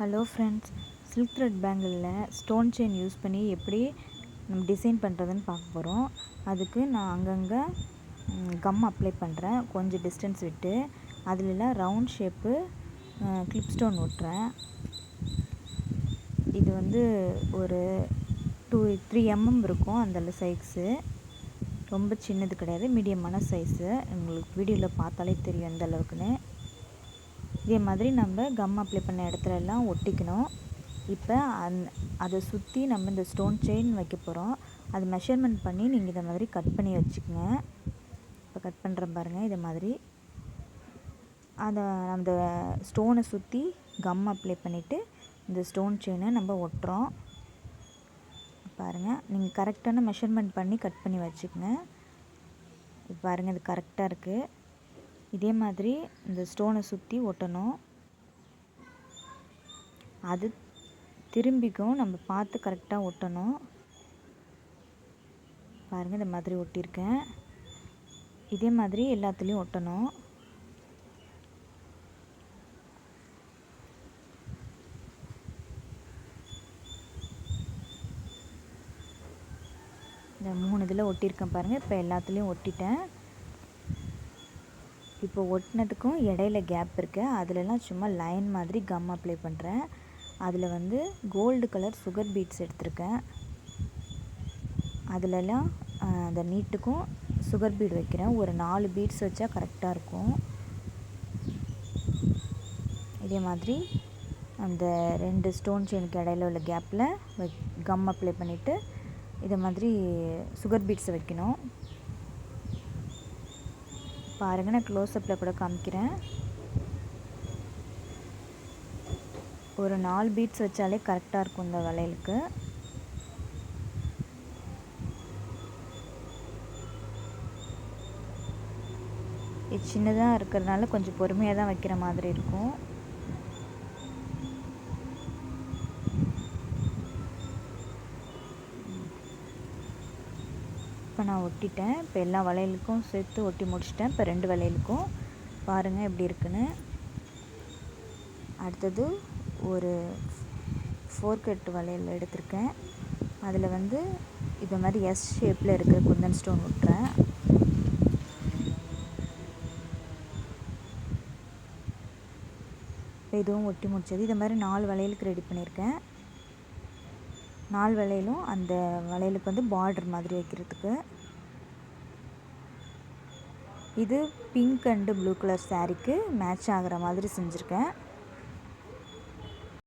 Hello friends, silk thread பேங்கிளில் stone chain use பண்ணி எப்படி நம்ம டிசைன் பண்ணுறதுன்னு பார்க்க போகிறோம். அதுக்கு நான் அங்கங்கே கம் அப்ளை பண்ணுறேன், கொஞ்சம் டிஸ்டன்ஸ் விட்டு. அதிலெல்லாம் ரவுண்ட் ஷேப்பு கிளிப் ஸ்டோன் ஒட்டுறேன். இது வந்து ஒரு 3 mm இருக்கும். அந்த சைஸு ரொம்ப சின்னது கிடையாது, மீடியமான சைஸு. உங்களுக்கு வீடியோவில் பார்த்தாலே தெரியும் எந்த அளவுக்குன்னு. இதே மாதிரி நம்ம கம் அப்ளை பண்ண இடத்துல எல்லாம் ஒட்டிக்கணும். இப்போ அதை சுற்றி நம்ம இந்த ஸ்டோன் செயின் வைக்க போகிறோம். அது மெஷர்மெண்ட் பண்ணி நீங்கள் இதை மாதிரி கட் பண்ணி வச்சுக்கோங்க. இப்போ கட் பண்ணுறேன் பாருங்கள். இதை மாதிரி அதை அந்த ஸ்டோனை சுற்றி கம் அப்ளை பண்ணிவிட்டு இந்த ஸ்டோன் செயினை நம்ம ஒட்டுறோம். பாருங்கள், நீங்கள் கரெக்டான மெஷர்மெண்ட் பண்ணி கட் பண்ணி வச்சுக்கோங்க. இப்போ பாருங்கள், இது கரெக்டாக இருக்குது. இதே மாதிரி இந்த ஸ்டோனை சுற்றி ஒட்டணும். அது திரும்பிக்கும் நம்ம பார்த்து கரெக்டாக ஒட்டணும். பாருங்கள், இந்த மாதிரி ஒட்டியிருக்கேன். இதே மாதிரி எல்லாத்துலேயும் ஒட்டணும். இந்த 3 இதில் ஒட்டியிருக்கேன் பாருங்கள். இப்போ எல்லாத்துலேயும் ஒட்டிட்டேன். இப்போ ஒட்டினதுக்கும் இடையில கேப் இருக்குது. அதிலெல்லாம் சும்மா லைன் மாதிரி கம் அப்ளை பண்ணுறேன். அதில் வந்து கோல்டு கலர் சுகர் பீட்ஸ் எடுத்திருக்கேன். அதிலெல்லாம் அந்த நீட்டுக்கும் சுகர் பீட் வைக்கிறேன். ஒரு 4 பீட்ஸ் வச்சா கரெக்டாக இருக்கும். இதே மாதிரி அந்த 2 ஸ்டோன் செயினுக்கு இடையில உள்ள கேப்பில் கம் அப்ளை பண்ணிவிட்டு இதை மாதிரி சுகர் பீட்ஸை வைக்கணும். பாருங்கள், நான் க்ளோஸ்அப்பில் கூட காமிக்கிறேன். ஒரு 4 பீட்ஸ் வச்சாலே கரெக்டாக இருக்கும் இந்த வளையலுக்கு. இது சின்னதாக இருக்கிறதுனால கொஞ்சம் பொறுமையாக தான் வைக்கிற மாதிரி இருக்கும். இப்போ நான் ஒட்டிட்டேன். இப்போ எல்லா வளையலுக்கும் சேர்த்து ஒட்டி முடிச்சிட்டேன். இப்போ 2 வளையலுக்கும் பாருங்கள் எப்படி இருக்குன்னு. அடுத்தது ஒரு 4 கட் வளையல் எடுத்திருக்கேன். அதில் வந்து இது மாதிரி எஸ் ஷேப்பில் இருக்கிற குந்தன் ஸ்டோன் ஒட்டுறேன். இதுவும் ஒட்டி முடிச்சது. இது மாதிரி 4 வளையலுக்கு ரெடி பண்ணியிருக்கேன். 4 வளையலும் அந்த வளையலுக்கு வந்து பார்டர் மாதிரி வைக்கிறதுக்கு. இது பிங்க் அண்டு ப்ளூ கலர் சாரீக்கு மேட்ச் ஆகிற மாதிரி செஞ்சுருக்கேன்.